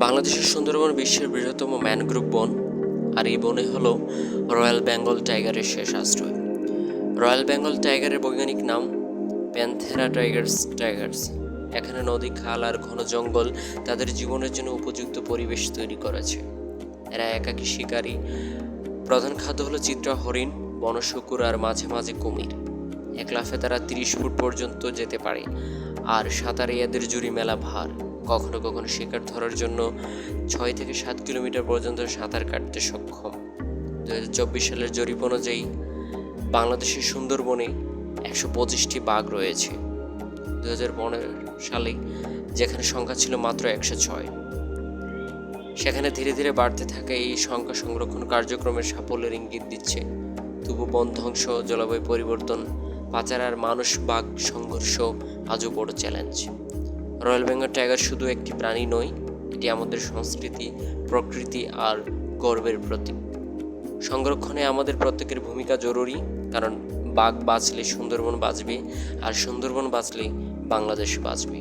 বাংলাদেশের সুন্দরবন বিশ্বের বৃহত্তম ম্যানগ্রোভ বন, আর এই বনে হলো রয়্যাল বেঙ্গল টাইগারের শেষ আশ্রয়। রয়্যাল বেঙ্গল টাইগারের বৈজ্ঞানিক নাম প্যানথেরা টাইগার্স। এখানে নদী, খাল আর ঘন জঙ্গল তাদের জীবনের জন্য উপযুক্ত পরিবেশ তৈরি করেছে। এরা একাকী শিকারী, প্রধান খাদ্য হলো চিত্রা হরিণ, বনশুকুর আর মাঝে মাঝে কুমির। এক লাফে তারা 30 ফুট পর্যন্ত যেতে পারে, আর সাঁতারে এদের জুড়ি মেলা ভার। কখনো কখনো শিকার ধরার জন্য 6 থেকে 7 কিলোমিটার পর্যন্ত সাঁতার কাটতে সক্ষম। 2024 সালের জরিপ অনুযায়ী বাংলাদেশের সুন্দরবনে 125টি বাঘ রয়েছে। 2015 সালে যেখানে সংখ্যা ছিল মাত্র 106, সেখানে ধীরে ধীরে বাড়তে থাকা এই সংখ্যা সংরক্ষণ কার্যক্রমের সাফল্যের ইঙ্গিত দিচ্ছে। তবু বন ধ্বংস, জলবায়ু পরিবর্তন, পাচার আর মানুষ বাঘ সংঘর্ষ আজও বড় চ্যালেঞ্জ। রয়্যাল বেঙ্গল টাইগার শুধু একটি প্রাণী নয়, এটি আমাদের সংস্কৃতি, প্রকৃতি আর গর্বের প্রতীক। সংরক্ষণে আমাদের প্রত্যেকের ভূমিকা জরুরি, কারণ বাঘ বাঁচলে সুন্দরবন বাঁচবে, আর সুন্দরবন বাঁচলে বাংলাদেশ বাঁচবে।